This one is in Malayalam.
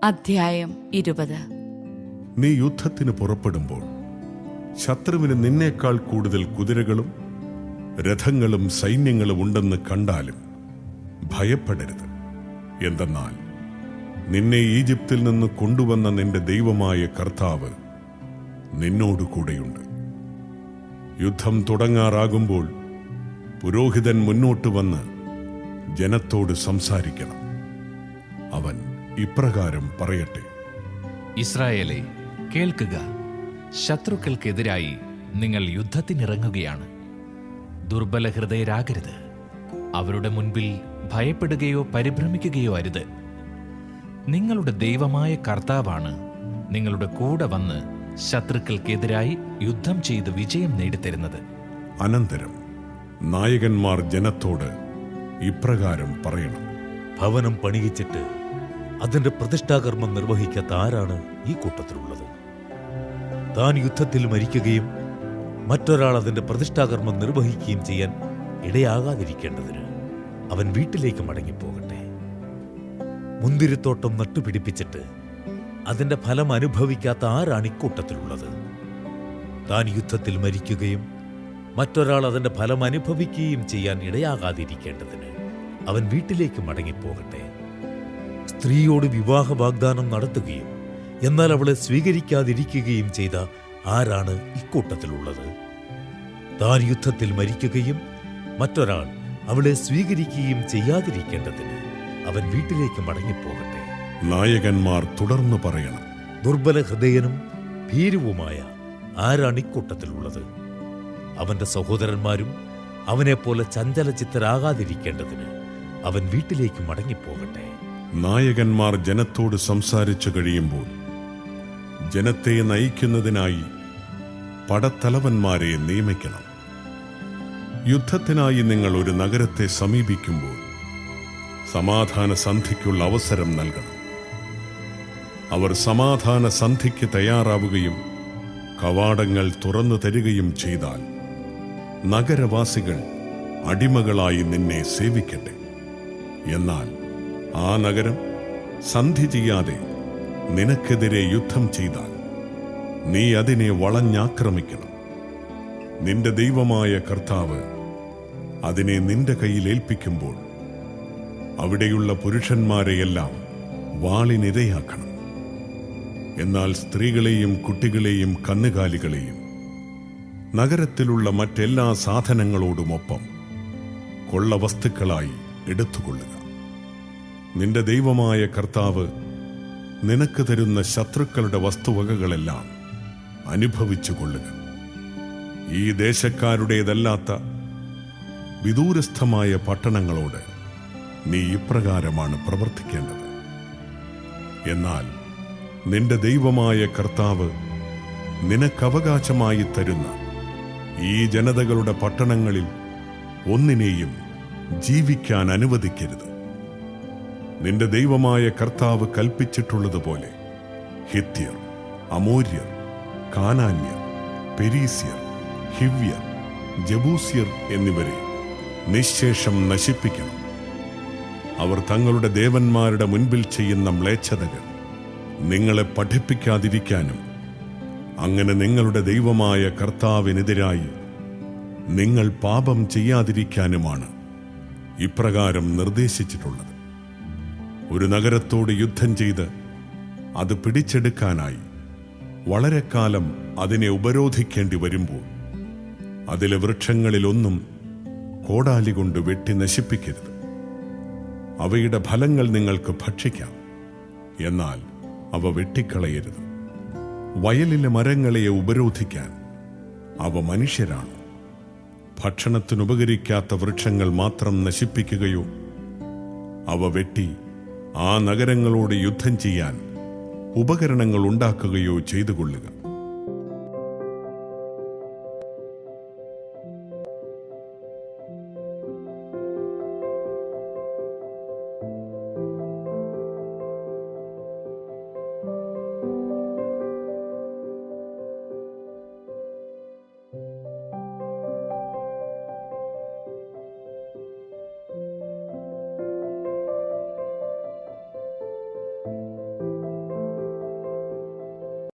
അധ്യായം 20. നീ യുദ്ധത്തിന് പുറപ്പെടുമ്പോൾ ശത്രുവിന് നിന്നേക്കാൾ കൂടുതൽ കുതിരകളും രഥങ്ങളും സൈന്യങ്ങളും ഉണ്ടെന്ന് കണ്ടാലും ഭയപ്പെടരുത്. എന്തെന്നാൽ നിന്നെ ഈജിപ്തിൽ നിന്ന് കൊണ്ടുവന്ന നിന്റെ ദൈവമായ കർത്താവ് നിന്നോടുകൂടെയുണ്ട്. യുദ്ധം തുടങ്ങാറാകുമ്പോൾ പുരോഹിതൻ മുന്നോട്ട് വന്ന് ജനത്തോട് സംസാരിക്കണം. അവൻ ഇപ്രകാരം പറയട്ടെ: ഇസ്രായേലേ, കേൾക്കുക. ശത്രുക്കൾക്കെതിരായി നിങ്ങൾ യുദ്ധത്തിനിറങ്ങുകയാണ്. ദുർബല ഹൃദയരാകരുത്. അവരുടെ മുൻപിൽ ഭയപ്പെടുകയോ പരിഭ്രമിക്കുകയോ അരുത്. നിങ്ങളുടെ ദൈവമായ കർത്താവാണ് നിങ്ങളുടെ കൂടെ വന്ന് ശത്രുക്കൾക്കെതിരായി യുദ്ധം ചെയ്ത് വിജയം നേടിത്തരുന്നത്. അനന്തരം നായകന്മാർ ജനത്തോട് ഇപ്രകാരം പറയണം: ഭവനം പണിയിച്ചിട്ട് അതിന്റെ പ്രതിഷ്ഠാകർമ്മം നിർവഹിക്കാത്ത ആരാണ് ഈ കൂട്ടത്തിലുള്ളത്? താൻ യുദ്ധത്തിൽ മരിക്കുകയും മറ്റൊരാൾ അതിന്റെ പ്രതിഷ്ഠാകർമ്മം നിർവഹിക്കുകയും ചെയ്യാൻ ഇടയാകാതിരിക്കേണ്ടതിന് അവൻ വീട്ടിലേക്ക് മടങ്ങിപ്പോകട്ടെ. മുന്തിരിത്തോട്ടം നട്ടുപിടിപ്പിച്ചിട്ട് അതിന്റെ ഫലം അനുഭവിക്കാത്ത ആരാണ് ഇക്കൂട്ടത്തിലുള്ളത്? താൻ യുദ്ധത്തിൽ മരിക്കുകയും മറ്റൊരാൾ അതിന്റെ ഫലം അനുഭവിക്കുകയും ചെയ്യാൻ ഇടയാകാതിരിക്കേണ്ടതിന് അവൻ വീട്ടിലേക്ക് മടങ്ങിപ്പോകട്ടെ. സ്ത്രീയോട് വിവാഹ വാഗ്ദാനം നടത്തുകയും എന്നാൽ അവളെ സ്വീകരിക്കാതിരിക്കുകയും ചെയ്ത ആരാണ് ഇക്കൂട്ടത്തിലുള്ളത്? താൻ യുദ്ധത്തിൽ മരിക്കുകയും മറ്റൊരാൾ അവളെ സ്വീകരിക്കുകയും ചെയ്യാതിരിക്കേണ്ടതിന് അവൻ വീട്ടിലേക്ക് മടങ്ങിപ്പോകട്ടെ. നായകന്മാർ തുടർന്നു പറയണം: ദുർബല ഹൃദയനും ഭീരുവുമായ ആരാണ് ഇക്കൂട്ടത്തിലുള്ളത്? അവന്റെ സഹോദരന്മാരും അവനെപ്പോലെ ചഞ്ചലചിത്തരാകാതിരിക്കേണ്ടതിന് അവൻ വീട്ടിലേക്ക് മടങ്ങിപ്പോകട്ടെ. നായകന്മാർ ജനത്തോട് സംസാരിച്ചു കഴിയുമ്പോൾ ജനത്തെ നയിക്കുന്നതിനായി പടത്തലവന്മാരെ നിയമിക്കണം. യുദ്ധത്തിനായി നിങ്ങൾ ഒരു നഗരത്തെ സമീപിക്കുമ്പോൾ സമാധാന സന്ധിക്കുള്ള അവസരം നൽകണം. അവർ സമാധാന സന്ധിക്ക് തയ്യാറാവുകയും കവാടങ്ങൾ തുറന്നു തരികയും ചെയ്താൽ നഗരവാസികൾ അടിമകളായി നിന്നെ സേവിക്കട്ടെ. എന്നാൽ ആ നഗരം സന്ധി ചെയ്യാതെ നിനക്കെതിരെ യുദ്ധം ചെയ്താൽ നീ അതിനെ വളഞ്ഞാക്രമിക്കണം. നിന്റെ ദൈവമായ കർത്താവ് അതിനെ നിന്റെ കയ്യിൽ ഏൽപ്പിക്കുമ്പോൾ അവിടെയുള്ള പുരുഷന്മാരെയെല്ലാം വാളിനിരയാക്കണം. എന്നാൽ സ്ത്രീകളെയും കുട്ടികളെയും കന്നുകാലികളെയും നഗരത്തിലുള്ള മറ്റെല്ലാ സാധനങ്ങളോടുമൊപ്പം കൊള്ളവസ്തുക്കളായി എടുത്തുകൊള്ളുക. നിന്റെ ദൈവമായ കർത്താവ് നിനക്ക് തരുന്ന ശത്രുക്കളുടെ വസ്തുവകകളെല്ലാം അനുഭവിച്ചു കൊള്ളുക. ഈ ദേശക്കാരുടേതല്ലാത്ത വിദൂരസ്ഥമായ പട്ടണങ്ങളോട് നീ ഇപ്രകാരമാണ് പ്രവർത്തിക്കേണ്ടത്. എന്നാൽ നിന്റെ ദൈവമായ കർത്താവ് നിനക്കവകാശമായി തരുന്ന ഈ ജനതകളുടെ പട്ടണങ്ങളിൽ ഒന്നിനെയും ജീവിക്കാൻ അനുവദിക്കരുത്. നിന്റെ ദൈവമായ കർത്താവ് കൽപ്പിച്ചിട്ടുള്ളതുപോലെ ഹിത്യർ, അമോര്യർ, കാനാന്യർ, പെരീസ്യർ, ഹിവ്യർ, ജബൂസ്യർ എന്നിവരെ നിശ്ശേഷം നശിപ്പിക്കണം. അവർ തങ്ങളുടെ ദേവന്മാരുടെ മുൻപിൽ ചെയ്യുന്ന മ്ലേച്ഛതകൾ നിങ്ങളെ പഠിപ്പിക്കാതിരിക്കാനും അങ്ങനെ നിങ്ങളുടെ ദൈവമായ കർത്താവിനെതിരായി നിങ്ങൾ പാപം ചെയ്യാതിരിക്കാനുമാണ് ഇപ്രകാരം നിർദ്ദേശിച്ചിട്ടുള്ളത്. ഒരു നഗരത്തോട് യുദ്ധം ചെയ്ത് അത് പിടിച്ചെടുക്കാനായി വളരെ കാലം അതിനെ ഉപരോധിക്കേണ്ടി വരുമ്പോൾ അതിലെ വൃക്ഷങ്ങളിലൊന്നും കോടാലി കൊണ്ട് വെട്ടി നശിപ്പിക്കരുത്. അവയുടെ ഫലങ്ങൾ നിങ്ങൾക്ക് ഭക്ഷിക്കാം, എന്നാൽ അവ വെട്ടിക്കളയരുത്. വയലിലെ മരങ്ങളെ ഉപരോധിക്കാൻ അവ മനുഷ്യരാണ്. ഭക്ഷണത്തിനുപകരിക്കാത്ത വൃക്ഷങ്ങൾ മാത്രം നശിപ്പിക്കുകയോ അവ വെട്ടി ആ നഗരങ്ങളോട് യുദ്ധം ചെയ്യാൻ ഉപകരണങ്ങൾ ഉണ്ടാക്കുകയോ ചെയ്തുകൊള്ളുക.